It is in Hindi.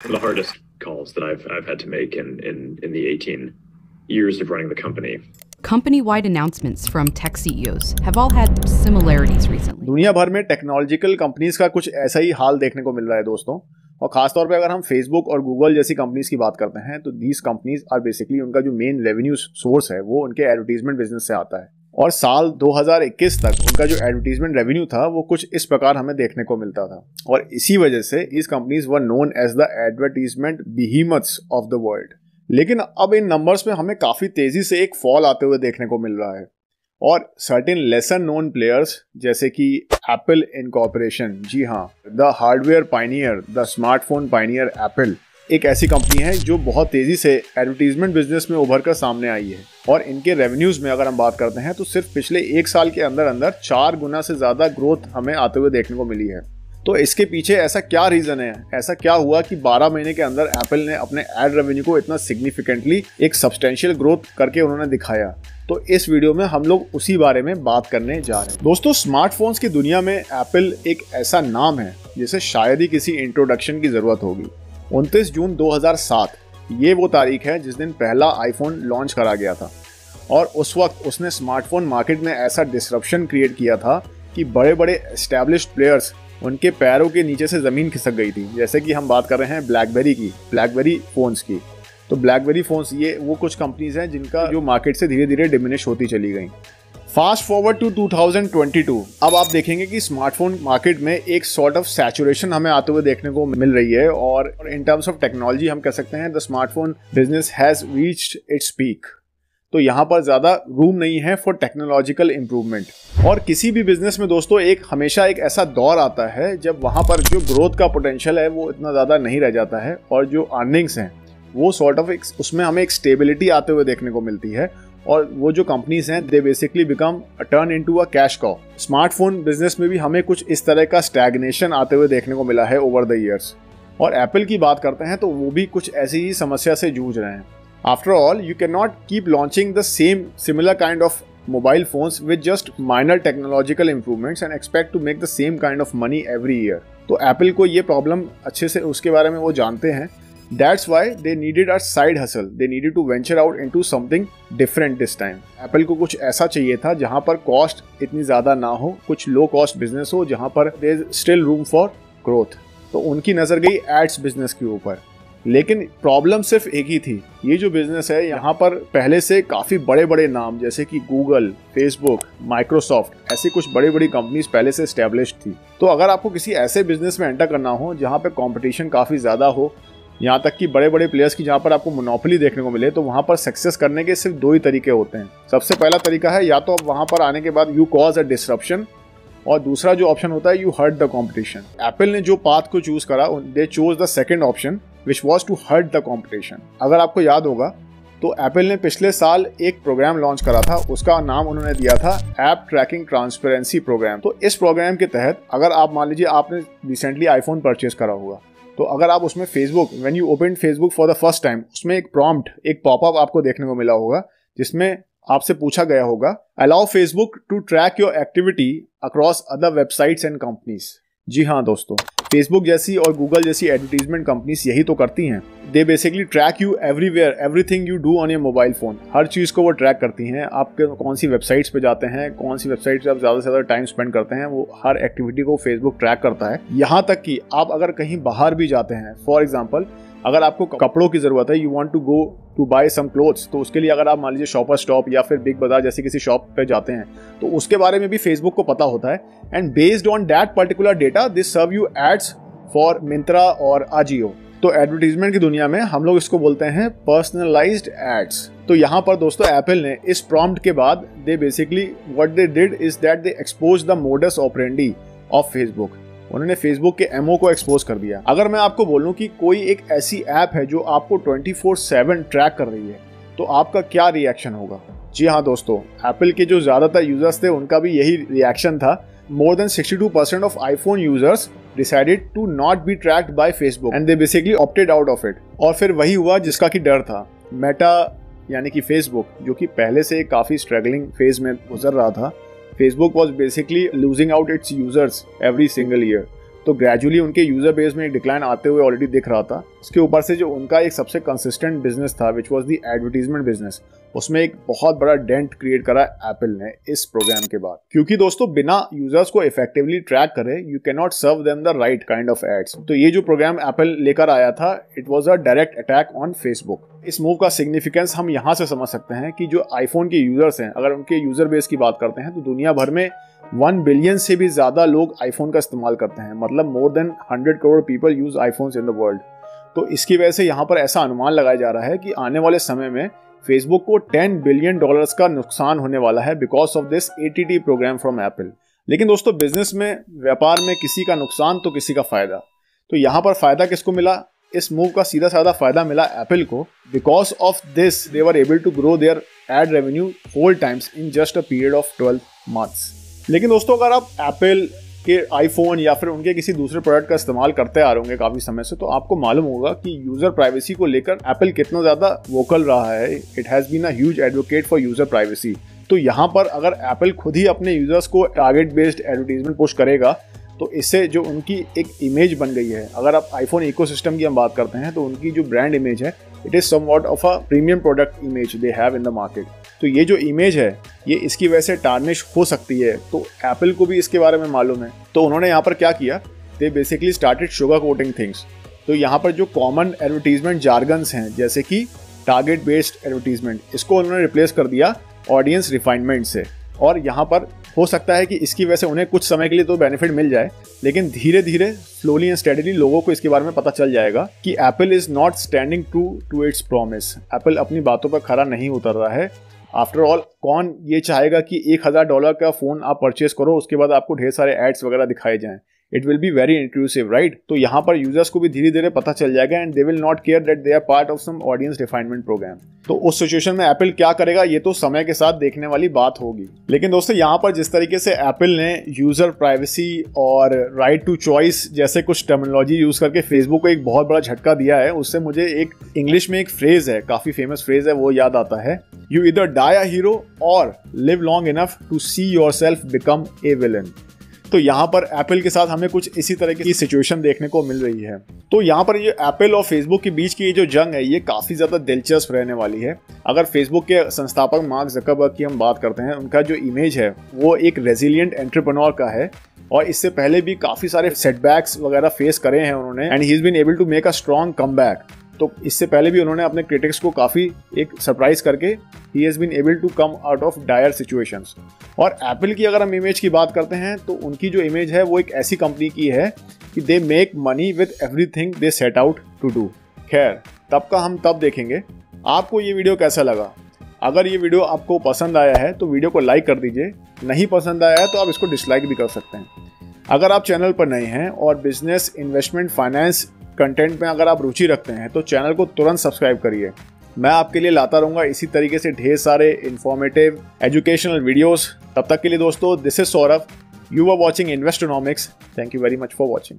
The hardest calls that I've had to make in the 18 years of running the company. Company-wide announcements from tech CEOs have all had similarities recently. दुनिया भर में टेक्नोलॉजिकल कंपनीज का कुछ ऐसा ही हाल देखने को मिल रहा है दोस्तों। और खासतौर पे अगर हम फेसबुक और गूगल जैसी कंपनीज की बात करते हैं तो दीज कंपनीज आर बेसिकली उनका जो मेन रेवेन्यू सोर्स है वो उनके एडवर्टीजमेंट बिजनेस से आता है। और साल 2021 तक उनका जो एडवर्टीजमेंट रेवेन्यू था वो कुछ इस प्रकार हमें देखने को मिलता था। और इसी वजह से इस companies were known as the advertisement behemoths of the world. लेकिन अब इन नंबर्स में हमें काफी तेजी से एक फॉल आते हुए देखने को मिल रहा है। और सर्टेन लेसन नोन प्लेयर्स जैसे कि एप्पल इनकॉर्पोरेशन, जी हाँ, the hardware Pioneer, the smartphone Pioneer Apple एक ऐसी कंपनी है जो बहुत तेजी से एडवर्टीजमेंट बिजनेस में उभर कर सामने आई है। और इनके रेवेन्यूज में अगर हम बात करते हैं तो सिर्फ पिछले एक साल के अंदर अंदर 4 गुना से ज्यादा ग्रोथ हमें आते हुए देखने को मिली है। तो इसके पीछे ऐसा क्या रीजन है, ऐसा क्या हुआ कि 12 महीने के अंदर एप्पल ने अपने एड रेवेन्यू को इतना सिग्निफिकेंटली एक सब्सटेंशियल ग्रोथ करके उन्होंने दिखाया। तो इस वीडियो में हम लोग उसी बारे में बात करने जा रहे हैं। दोस्तों, स्मार्टफोन्स की दुनिया में एप्पल एक ऐसा नाम है जिसे शायद ही किसी इंट्रोडक्शन की जरूरत होगी। 29 जून 2007 ये वो तारीख है जिस दिन पहला आईफोन लॉन्च करा गया था। और उस वक्त उसने स्मार्टफोन मार्केट में ऐसा डिसरप्शन क्रिएट किया था कि बड़े बड़े एस्टैब्लिश्ड प्लेयर्स उनके पैरों के नीचे से ज़मीन खिसक गई थी। जैसे कि हम बात कर रहे हैं ब्लैकबेरी फ़ोन्स की। तो ब्लैकबेरी फ़ोन्स ये वो कुछ कंपनीज हैं जिनका जो मार्केट से धीरे धीरे डिमिनिश होती चली गई। फास्ट फॉरवर्ड टू 2022, अब आप देखेंगे कि स्मार्टफोन मार्केट में एक सॉर्ट ऑफ सैचुरेशन हमें आते हुए देखने को मिल रही है। और इन टर्म्स ऑफ टेक्नोलॉजी हम कह सकते हैं the smartphone business has reached its peak. तो यहाँ पर ज़्यादा रूम नहीं है फॉर टेक्नोलॉजिकल इम्प्रूवमेंट। और किसी भी बिजनेस में दोस्तों हमेशा एक ऐसा दौर आता है जब वहाँ पर जो ग्रोथ का पोटेंशियल है वो इतना ज़्यादा नहीं रह जाता है और जो अर्निंग्स हैं वो सॉर्ट ऑफ उसमें हमें एक स्टेबिलिटी आते हुए देखने को मिलती है। और वो जो कंपनीज हैं they basically become turn into a cash कॉ। स्मार्टफोन बिजनेस में भी हमें कुछ इस तरह का स्टैग्नेशन आते हुए देखने को मिला है ओवर द ईयर्स। और एप्पल की बात करते हैं तो वो भी कुछ ऐसी ही समस्या से जूझ रहे हैं। After all, you cannot keep launching the similar kind of mobile phones with just minor technological improvements and expect to make the same kind of money every year. तो Apple को ये प्रॉब्लम अच्छे से उसके बारे में वो जानते हैं। That's why they needed a side hustle. They needed to venture out into something different this time. Apple को कुछ ऐसा चाहिए था जहाँ पर कॉस्ट इतनी ज़्यादा ना हो, कुछ लो कॉस्ट बिजनेस हो जहाँ पर there is still room for growth. तो उनकी नज़र गई एड्स बिजनेस के ऊपर। लेकिन प्रॉब्लम सिर्फ एक ही थी, ये जो बिजनेस है यहाँ पर पहले से काफ़ी बड़े बड़े नाम जैसे कि गूगल, फेसबुक, माइक्रोसॉफ्ट ऐसी कुछ बड़ी बड़ी कंपनीज पहले से एस्टेब्लिश्ड थी। तो अगर आपको किसी ऐसे बिजनेस में एंटर करना हो जहाँ पे कंपटीशन काफ़ी ज़्यादा हो, यहाँ तक कि बड़े बड़े प्लेयर्स की जहाँ पर आपको मोनोपोली देखने को मिले, तो वहाँ पर सक्सेस करने के सिर्फ 2 ही तरीके होते हैं। सबसे पहला तरीका है या तो आप वहाँ पर आने के बाद यू कॉज अ डिसरप्शन, और दूसरा जो ऑप्शन होता है you hurt the competition. Apple ने जो पाथ को चूज करा, they chose the second option which was to hurt the competition. अगर आपको याद होगा तो एप्पल ने पिछले साल एक प्रोग्राम लॉन्च करा था, उसका नाम उन्होंने दिया था ऐप ट्रैकिंग ट्रांसपेरेंसी प्रोग्राम। तो इस प्रोग्राम के तहत अगर आप मान लीजिए आपने रिसेंटली आईफोन परचेज करा होगा, तो अगर आप उसमें Facebook, when you open Facebook for the first time, उसमें एक प्रॉम्प्ट, एक पॉपअप आपको देखने को मिला होगा जिसमें आपसे पूछा गया होगा allow Facebook to track your activity across other websites and companies. जी हाँ दोस्तों, फेसबुक जैसी और गूगल जैसी एडवर्टीजमेंट कंपनीज यही तो करती हैं। They basically track you everywhere, everything you do on your mobile phone. हर चीज़ को वो ट्रैक करती हैं। आप कौन सी वेबसाइट्स पे जाते हैं, कौन सी वेबसाइट से आप ज़्यादा से ज़्यादा टाइम स्पेंड करते हैं, वो हर एक्टिविटी को फेसबुक ट्रैक करता है। यहाँ तक कि आप अगर कहीं बाहर भी जाते हैं, फॉर एग्जाम्पल अगर आपको कपड़ों की ज़रूरत है, you want to go to buy some clothes, तो उसके लिए अगर आप मान लीजिए शॉपर स्टॉप या फिर बिग बाजार जैसी किसी शॉप पे जाते हैं तो उसके बारे में भी फेसबुक को पता होता है। And based on that particular data this serve you ads for Myntra और आजियो। तो एडवर्टीजमेंट की दुनिया में हम लोग इसको बोलते हैं पर्सनलाइज्ड एड्स। तो यहाँ पर दोस्तों एप्पल ने इस प्रॉम्प्ट के बाद they basically what they did is that they expose the modus operandi of Facebook. उन्होंने फेसबुक के एमओ को एक्सपोज कर दिया। अगर मैं आपको बोलूं कि कोई एक ऐसी ऐप है जो आपको 24/7 ट्रैक कर रही है, तो आपका क्या रिएक्शन होगा? जी हाँ दोस्तों, एप्पल के जो ज्यादातर यूजर्स थे उनका भी यही रिएक्शन था। More than 62% of iPhone users decided to not be tracked by Facebook and they basically opted out of it। और फिर वही हुआ जिसका कि डर था। मेटा यानी कि फेसबुक, जो कि पहले से काफ़ी स्ट्रगलिंग फेज में गुजर रहा था, Facebook was basically losing out its users every single year। तो ग्रेजुअली उनके यूजर बेस में एक डिक्लाइन आते हुए ऑलरेडी दिख रहा था। उसके ऊपर से जो उनका एक सबसे कंसिस्टेंट बिजनेस था which was the advertisement business, उसमें एक बहुत बड़ा डेंट क्रिएट करा एप्पल ने इस प्रोग्राम के बाद। क्योंकि दोस्तों बिना यूजर्स को इफेक्टिवली ट्रैक करे you can not serve them the right kind of ads. तो ये जो प्रोग्राम एप्पल लेकर आया था it was a direct attack on Facebook. इस मूव का सिग्निफिकेंस हम यहाँ से समझ सकते हैं कि जो आईफोन के यूजर्स हैं, अगर उनके यूजर बेस की बात करते हैं तो दुनिया भर में 1 बिलियन से भी ज्यादा लोग आईफोन का इस्तेमाल करते हैं। मतलब more than 100 crore people use iPhones in the world. तो इसकी वजह से यहाँ पर ऐसा अनुमान लगाया जा रहा है कि आने वाले समय में फेसबुक को $10 बिलियन का नुकसान होने वाला है because of this ATT program from Apple. लेकिन दोस्तों बिजनेस में, व्यापार में किसी का नुकसान तो किसी का फायदा। तो यहाँ पर फायदा किसको मिला? इस मूव का सीधा साधा फायदा मिला एप्पल को। Because of this they were able to grow their ad revenue 4 times in just a period of 12 months. लेकिन दोस्तों अगर आप एप्पल के आईफोन या फिर उनके किसी दूसरे प्रोडक्ट का इस्तेमाल करते आ रहे होंगे काफी समय से, तो आपको मालूम होगा कि यूजर प्राइवेसी को लेकर एप्पल कितना ज्यादा वोकल रहा है। It has been a huge advocate for user privacy. तो यहाँ पर अगर एप्पल खुद ही अपने यूजर्स को टारगेट बेस्ड एडवर्टीजमेंट पुश करेगा तो इससे जो उनकी एक इमेज बन गई है, अगर आप आईफोन इकोसिस्टम की हम बात करते हैं तो उनकी जो ब्रांड इमेज है it is somewhat of a premium product image they have in the market. तो ये जो इमेज है ये इसकी वजह से टार्निश हो सकती है। तो एप्पल को भी इसके बारे में मालूम है। तो उन्होंने यहाँ पर क्या किया, they basically started sugar coating things. तो यहाँ पर जो कॉमन एडवर्टीजमेंट जार्गन्स हैं जैसे कि टारगेट बेस्ड एडवर्टीजमेंट, इसको उन्होंने रिप्लेस कर दिया ऑडियंस रिफाइनमेंट से। और यहाँ पर हो सकता है कि इसकी वजह से उन्हें कुछ समय के लिए तो बेनिफिट मिल जाए, लेकिन धीरे धीरे स्लोली एंड स्टेडीली लोगों को इसके बारे में पता चल जाएगा कि Apple is not standing true to its promise. Apple अपनी बातों पर खरा नहीं उतर रहा है। आफ्टर ऑल कौन ये चाहेगा कि $1000 का फोन आप परचेस करो उसके बाद आपको ढेर सारे एड्स वगैरह दिखाए जाएं। It will be very intrusive, right? तो यहाँ पर यूजर्स को भी धीरे धीरे पता चल जाएगा and they will not care that they are part of some audience refinement program. तो उस सिचुएशन में एप्पल क्या करेगा ये तो समय के साथ देखने वाली बात होगी। लेकिन दोस्तों यहाँ पर जिस तरीके से एप्पल ने यूजर प्राइवेसी और राइट टू चॉइस जैसे कुछ टर्मिनोलॉजी यूज करके फेसबुक को एक बहुत बड़ा झटका दिया है, उससे मुझे एक इंग्लिश में एक फ्रेज है, काफी फेमस फ्रेज है, वो याद आता है, you either die a hero और live long enough to see yourself become a villain. तो यहाँ पर एप्पल के साथ हमें कुछ इसी तरह की सिचुएशन देखने को मिल रही है। तो यहाँ पर ये एप्पल और फेसबुक के बीच की ये जो जंग है ये काफी ज्यादा दिलचस्प रहने वाली है। अगर फेसबुक के संस्थापक मार्क ज़करबर्ग की हम बात करते हैं, उनका जो इमेज है वो एक रेजिलिएंट एंटरप्रेन्योर का है और इससे पहले भी काफी सारे सेटबैक्स वगैरह फेस करे हैं उन्होंने and he has been able to make a strong comeback. तो इससे पहले भी उन्होंने अपने क्रिटिक्स को काफी एक सरप्राइज करके he has been able to come out of dire situations. और एप्पल की अगर हम इमेज की बात करते हैं तो उनकी जो इमेज है वो एक ऐसी कंपनी की है कि they make money with everything they set out to do. खैर तब का हम तब देखेंगे। आपको ये वीडियो कैसा लगा? अगर ये वीडियो आपको पसंद आया है तो वीडियो को लाइक कर दीजिए, नहीं पसंद आया है तो आप इसको डिसलाइक भी कर सकते हैं। अगर आप चैनल पर नए हैं और बिजनेस, इन्वेस्टमेंट, फाइनेंस कंटेंट में अगर आप रुचि रखते हैं तो चैनल को तुरंत सब्सक्राइब करिए। मैं आपके लिए लाता रहूंगा इसी तरीके से ढेर सारे इंफॉर्मेटिव एजुकेशनल वीडियोस। तब तक के लिए दोस्तों, this is Saurabh, you are watching Investonomics. Thank you very much for watching.